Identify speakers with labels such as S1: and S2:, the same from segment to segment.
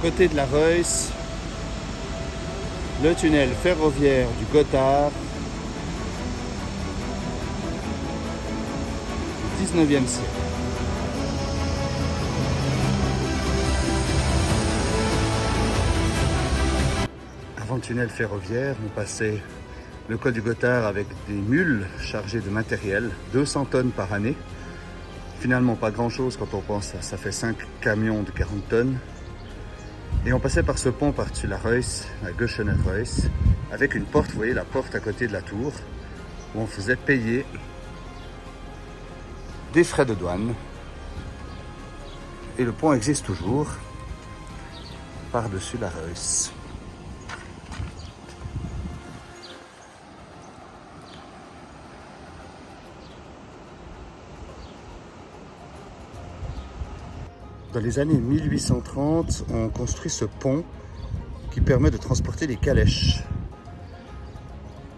S1: côté de la Reuss, le tunnel ferroviaire du Gothard du 19e siècle. Avant le tunnel ferroviaire, on passait le col du Gothard avec des mules chargées de matériel, 200 tonnes par année. Finalement, pas grand-chose quand on pense, ça fait 5 camions de 40 tonnes. Et on passait par ce pont par-dessus la Reuss, la Göschener Reuss, avec une porte, vous voyez la porte à côté de la tour, où on faisait payer des frais de douane. Et le pont existe toujours, par-dessus la Reuss. Dans les années 1830, on construit ce pont qui permet de transporter les calèches.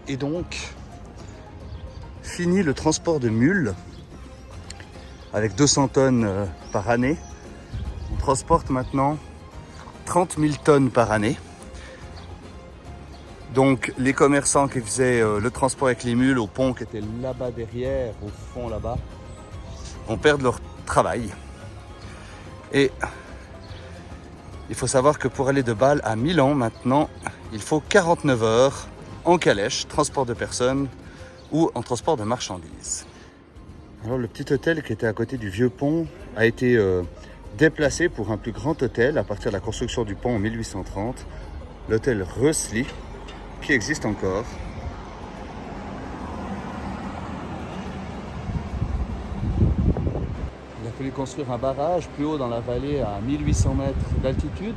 S1: Et donc, fini le transport de mules, avec 200 tonnes par année. On transporte maintenant 30 000 tonnes par année. Donc, les commerçants qui faisaient le transport avec les mules au pont qui était là-bas derrière, au fond là-bas, vont perdre leur travail. Et il faut savoir que pour aller de Bâle à Milan maintenant, il faut 49 heures en calèche, transport de personnes ou en transport de marchandises. Alors le petit hôtel qui était à côté du vieux pont a été déplacé pour un plus grand hôtel à partir de la construction du pont en 1830, l'hôtel Rössli, qui existe encore. Il a fallu construire un barrage plus haut dans la vallée à 1800 mètres d'altitude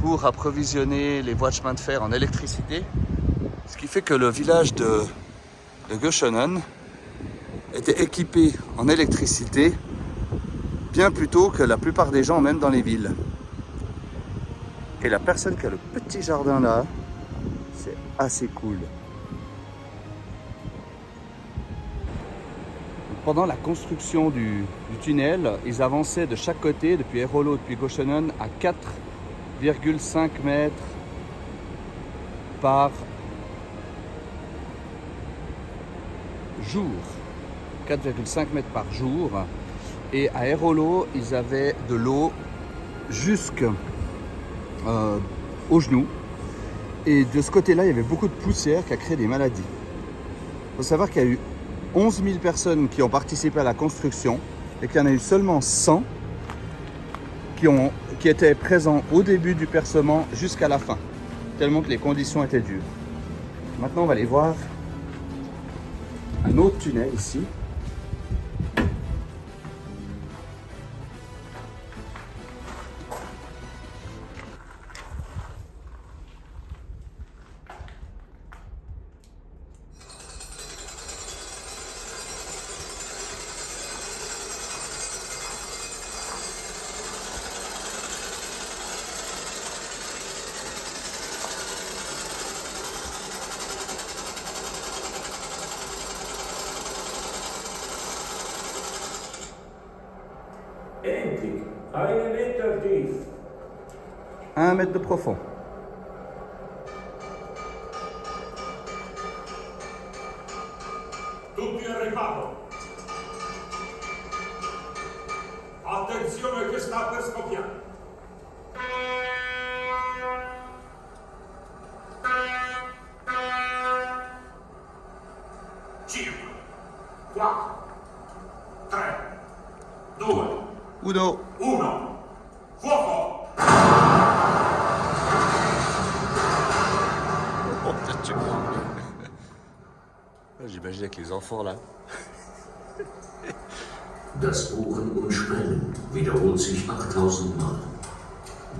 S1: pour approvisionner les voies de chemin de fer en électricité. Ce qui fait que le village de Göschenen était équipé en électricité bien plus tôt que la plupart des gens, même dans les villes. Et la personne qui a le petit jardin là, c'est assez cool. Pendant la construction du tunnel, ils avançaient de chaque côté, depuis Airolo, depuis Göschenen, à 4,5 mètres par jour. 4,5 mètres par jour. Et à Airolo, ils avaient de l'eau jusqu'au genou. Et de ce côté-là, il y avait beaucoup de poussière qui a créé des maladies. Il faut savoir qu'il y a eu 11 000 personnes qui ont participé à la construction et qu'il y en a eu seulement 100 qui étaient présents au début du percement jusqu'à la fin, tellement que les conditions étaient dures. Maintenant, on va aller voir un autre tunnel ici.
S2: Endlich, 1 Meter tief.
S1: 1 mètre de profond.
S2: Tutti al riparo. Attenzione che sta per scoppiare. 5, 4, 3, 2,
S1: Uno.
S2: 1. Fuoco!
S1: J'imagine avec les enfants là.
S3: Das Bohren und Sprengen wiederholt sich 8000 Mal.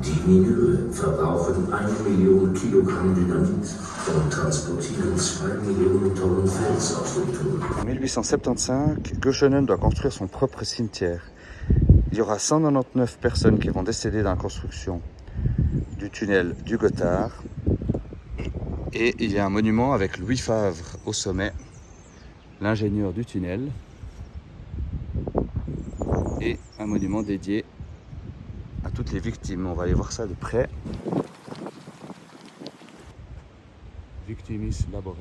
S3: Die Minüre verbrauchen 1 Million Kilogramm Dynamit und transportieren 2 Millionen Tonnen Fels aus dem Tunnel.
S1: En 1875, Göschenen doit construire son propre cimetière. Il y aura 199 personnes qui vont décéder dans la construction du tunnel du Gothard. Et il y a un monument avec Louis Favre au sommet, l'ingénieur du tunnel. Et un monument dédié à tous toutes les victimes. On va aller voir ça de près. Victimis labores.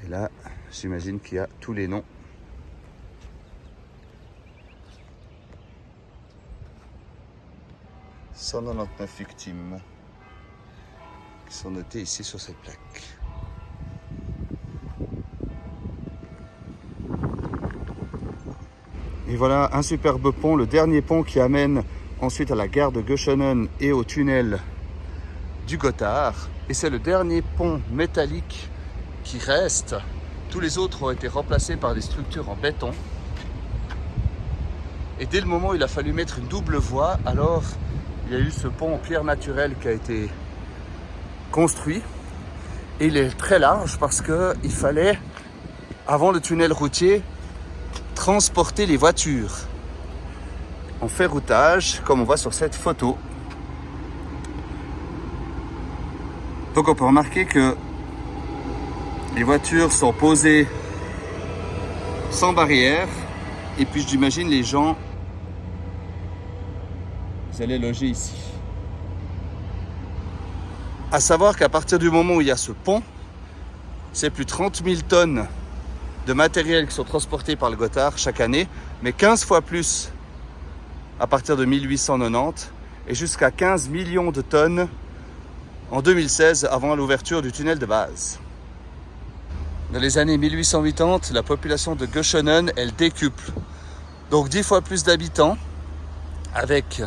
S1: Et là, j'imagine qu'il y a tous les noms. « 199 victimes qui sont notées ici sur cette plaque. » Et voilà un superbe pont, le dernier pont qui amène ensuite à la gare de Göschenen et au tunnel du Gotthard. Et c'est le dernier pont métallique qui reste. Tous les autres ont été remplacés par des structures en béton. Et dès le moment où il a fallu mettre une double voie, alors il y a eu ce pont en pierre naturelle qui a été construit. Et il est très large parce qu'il fallait, avant le tunnel routier, transporter les voitures en ferroutage, comme on voit sur cette photo. Donc on peut remarquer que les voitures sont posées sans barrière, et puis j'imagine les gens, vous allez loger ici. À savoir qu'à partir du moment où il y a ce pont, c'est plus 30 000 tonnes de matériel qui sont transportés par le Gotthard chaque année, mais 15 fois plus à partir de 1890 et jusqu'à 15 millions de tonnes en 2016 avant l'ouverture du tunnel de base. Dans les années 1880, la population de Göschenen, elle décuple. Donc 10 fois plus d'habitants, avec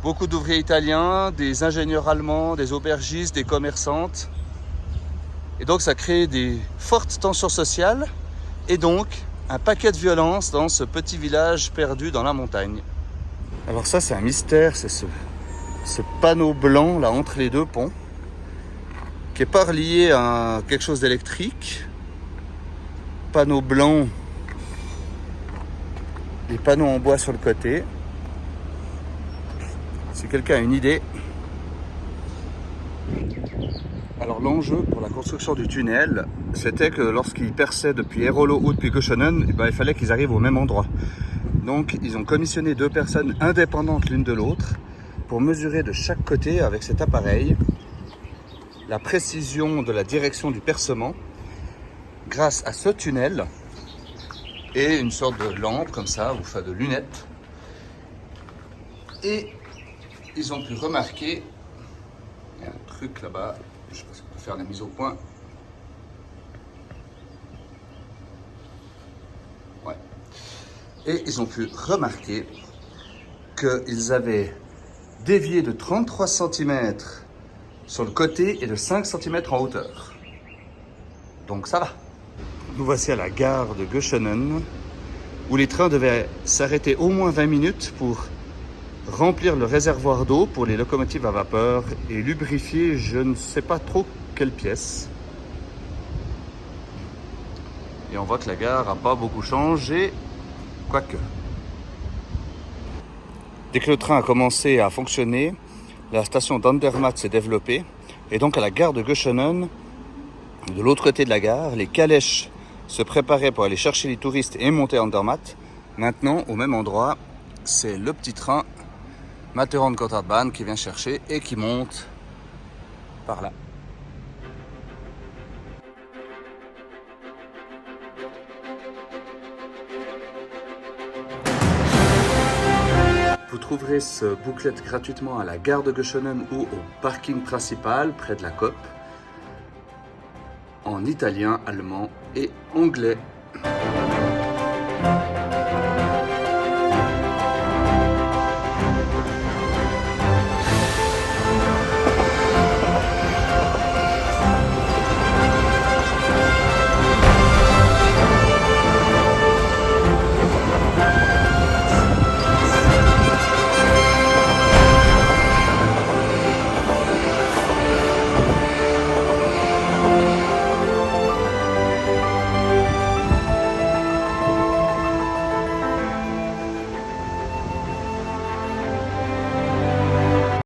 S1: beaucoup d'ouvriers italiens, des ingénieurs allemands, des aubergistes, des commerçantes. Et donc ça crée des fortes tensions sociales et donc un paquet de violences dans ce petit village perdu dans la montagne. Alors ça c'est un mystère, c'est ce panneau blanc là entre les deux ponts qui n'est pas relié à quelque chose d'électrique. Panneau blanc, les panneaux en bois sur le côté. Si quelqu'un a une idée. Alors l'enjeu pour la construction du tunnel, c'était que lorsqu'ils perçaient depuis Airolo ou depuis Göschenen, il fallait qu'ils arrivent au même endroit. Donc ils ont commissionné 2 personnes indépendantes l'une de l'autre pour mesurer de chaque côté avec cet appareil la précision de la direction du percement grâce à ce tunnel et une sorte de lampe comme ça, ou enfin de lunettes. Et ils ont pu remarquer, il y a un truc là-bas, je sais pas si on peut faire la mise au point. Ouais. Et ils ont pu remarquer qu'ils avaient dévié de 33 cm sur le côté et de 5 cm en hauteur. Donc ça va. Nous voici à la gare de Göschenen, où les trains devaient s'arrêter au moins 20 minutes pour remplir le réservoir d'eau pour les locomotives à vapeur et lubrifier je ne sais pas trop quelle pièce. Et on voit que la gare n'a pas beaucoup changé, quoique. Dès que le train a commencé à fonctionner, la station d'Andermatt s'est développée. Et donc à la gare de Göschenen, de l'autre côté de la gare, les calèches se préparaient pour aller chercher les touristes et monter à Andermatt. Maintenant, au même endroit, c'est le petit train Matterhorn Gotthardbahn qui vient chercher et qui monte par là. Vous trouverez ce booklet gratuitement à la gare de Göschenen ou au parking principal près de la COP en italien, allemand et anglais.